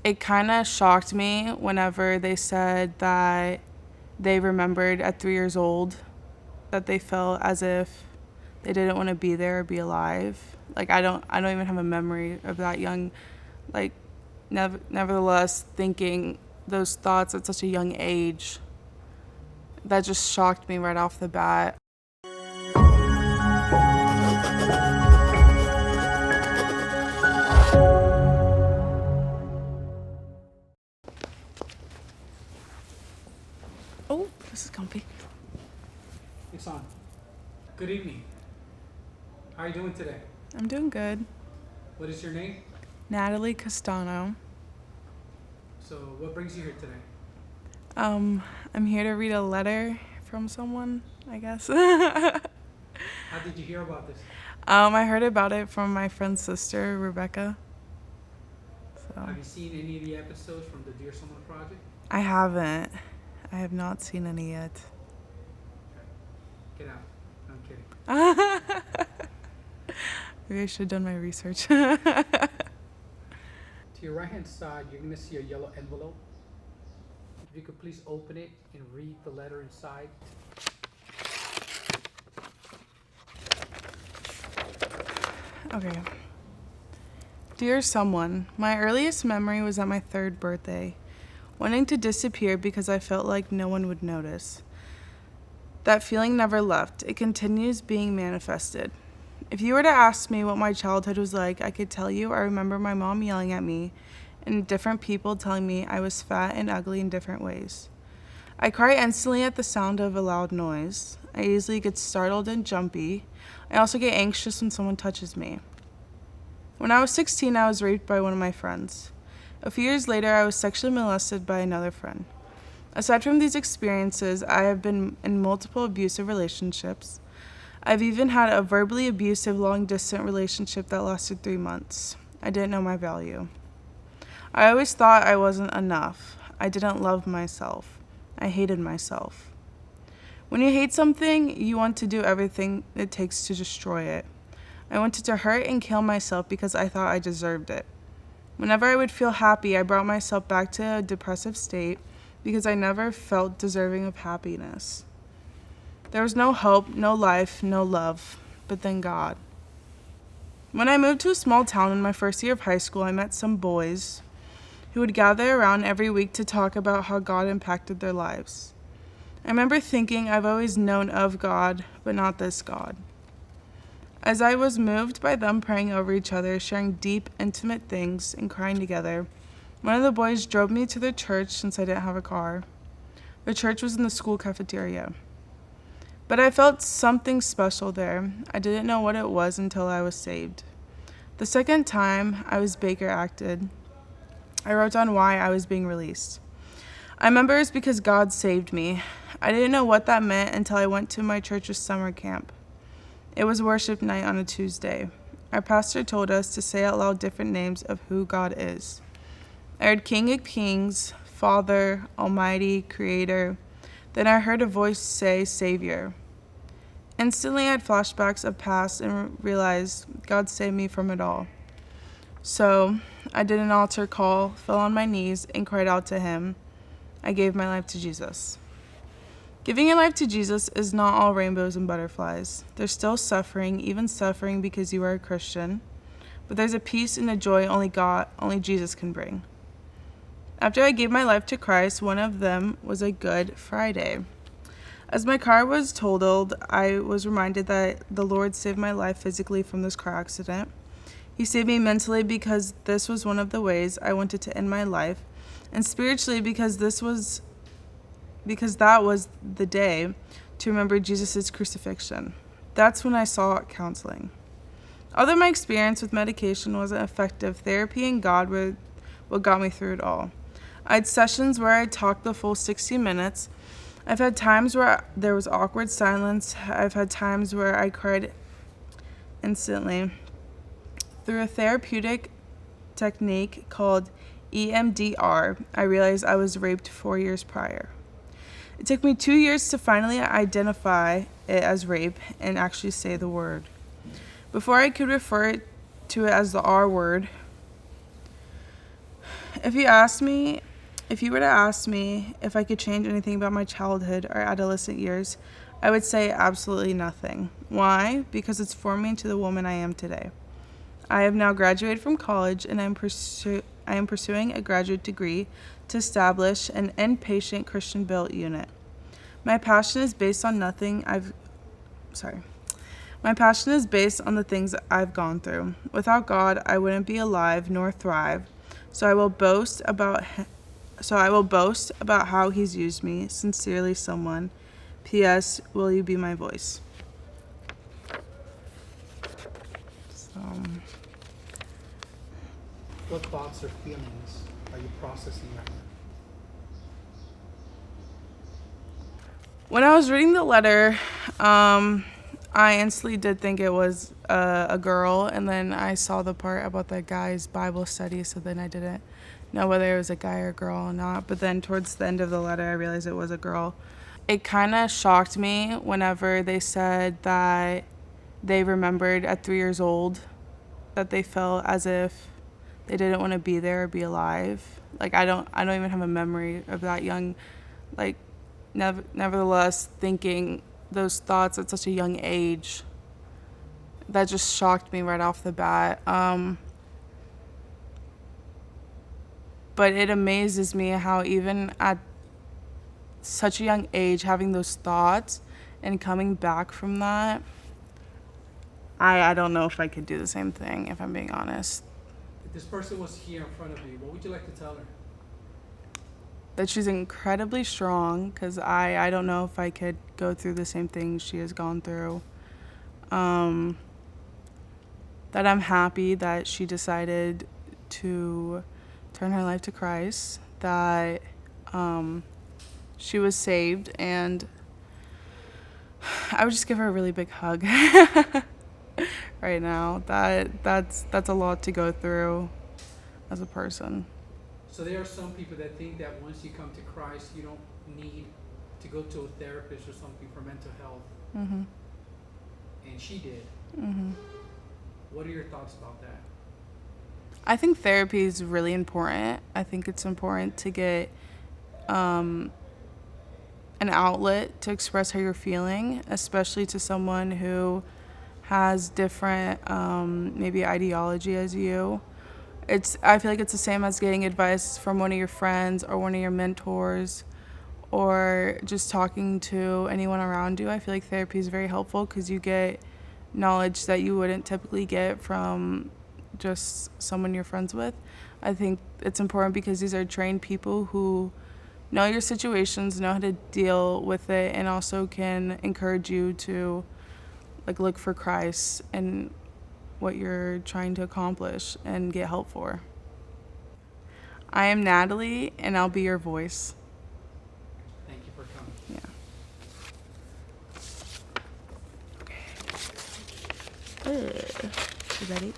it kind of shocked me whenever they said that they remembered at 3 years old that they felt as if they didn't want to be there or be alive. Like I don't even have a memory of that young, like nevertheless thinking those thoughts at such a young age. That just shocked me right off the bat. Oh, this is comfy. It's on. Good evening. How are you doing today? I'm doing good. What is your name? Natalie Castano. So, what brings you here today? I'm here to read a letter from someone, I guess. How did you hear about this? I heard about it from my friend's sister, Rebecca. Have you seen any of the episodes from the Dear Someone Project? I haven't. I have not seen any yet. Get out. I'm kidding. Maybe I should have done my research. To your right hand side, you're going to see a yellow envelope. If you could please open it and read the letter inside. Okay. Dear someone, my earliest memory was at my 3rd birthday, wanting to disappear because I felt like no one would notice. That feeling never left. It continues being manifested. If you were to ask me what my childhood was like, I could tell you I remember my mom yelling at me and different people telling me I was fat and ugly in different ways. I cry instantly at the sound of a loud noise. I easily get startled and jumpy. I also get anxious when someone touches me. When I was 16, I was raped by one of my friends. A few years later, I was sexually molested by another friend. Aside from these experiences, I have been in multiple abusive relationships. I've even had a verbally abusive long-distance relationship that lasted 3 months. I didn't know my value. I always thought I wasn't enough. I didn't love myself. I hated myself. When you hate something, you want to do everything it takes to destroy it. I wanted to hurt and kill myself because I thought I deserved it. Whenever I would feel happy, I brought myself back to a depressive state because I never felt deserving of happiness. There was no hope, no life, no love, but then God. When I moved to a small town in my first year of high school, I met some boys who would gather around every week to talk about how God impacted their lives. I remember thinking I've always known of God, but not this God. As I was moved by them praying over each other, sharing deep, intimate things, and crying together, one of the boys drove me to their church since I didn't have a car. The church was in the school cafeteria. But I felt something special there. I didn't know what it was until I was saved. The second time I was Baker acted, I wrote down why I was being released. I remember it's because God saved me. I didn't know what that meant until I went to my church's summer camp. It was worship night on a Tuesday. Our pastor told us to say out loud different names of who God is. I heard King of Kings, Father, Almighty, Creator. Then I heard a voice say Savior. Instantly I had flashbacks of past and realized God saved me from it all. So I did an altar call, fell on my knees, and cried out to Him. I gave my life to Jesus. Giving your life to Jesus is not all rainbows and butterflies. There's still suffering, even suffering because you are a Christian. But there's a peace and a joy only Jesus can bring. After I gave my life to Christ, one of them was a Good Friday. As my car was totaled, I was reminded that the Lord saved my life physically from this car accident. He saved me mentally because this was one of the ways I wanted to end my life, and spiritually because that was the day to remember Jesus' crucifixion. That's when I sought counseling. Although my experience with medication wasn't effective, therapy and God were what got me through it all. I had sessions where I talked the full 60 minutes. I've had times where there was awkward silence. I've had times where I cried instantly. Through a therapeutic technique called EMDR, I realized I was raped 4 years prior. It took me 2 years to finally identify it as rape and actually say the word. Before I could refer to it as the R word, If you were to ask me if I could change anything about my childhood or adolescent years, I would say absolutely nothing. Why? Because it's formed me into the woman I am today. I have now graduated from college and I am pursuing a graduate degree to establish an inpatient Christian-built unit. My passion is based on the things I've gone through. Without God, I wouldn't be alive nor thrive. So I will boast about how he's used me. Sincerely, someone. P.S. Will you be my voice? So, What thoughts or feelings are you processing right now? when I was reading the letter, I instantly did think it was a girl, and then I saw the part about the guy's Bible study, so then I didn't know whether it was a guy or girl or not. But then towards the end of the letter, I realized it was a girl. It kind of shocked me whenever they said that they remembered at 3 years old that they felt as if they didn't want to be there or be alive. Like I don't even have a memory of that young, like nevertheless thinking those thoughts at such a young age. That just shocked me right off the bat. But it amazes me how even at such a young age, having those thoughts and coming back from that, I don't know if I could do the same thing, if I'm being honest. If this person was here in front of you, what would you like to tell her? That she's incredibly strong, because I don't know if I could go through the same things she has gone through. That I'm happy that she decided to turn her life to Christ, that she was saved, and I would just give her a really big hug right now. That's a lot to go through as a person. So there are some people that think that once you come to Christ, you don't need to go to a therapist or something for mental health. Mm-hmm. And she did. Mm-hmm. What are your thoughts about that? I think therapy is really important. I think it's important to get an outlet to express how you're feeling, especially to someone who has different maybe ideology as you. I feel like it's the same as getting advice from one of your friends or one of your mentors, or just talking to anyone around you. I feel like therapy is very helpful because you get knowledge that you wouldn't typically get from just someone you're friends with. I think it's important because these are trained people who know your situations, know how to deal with it, and also can encourage you to look for Christ and what you're trying to accomplish and get help for. I am Natalie, and I'll be your voice. Thank you for coming. Yeah. Okay. You ready?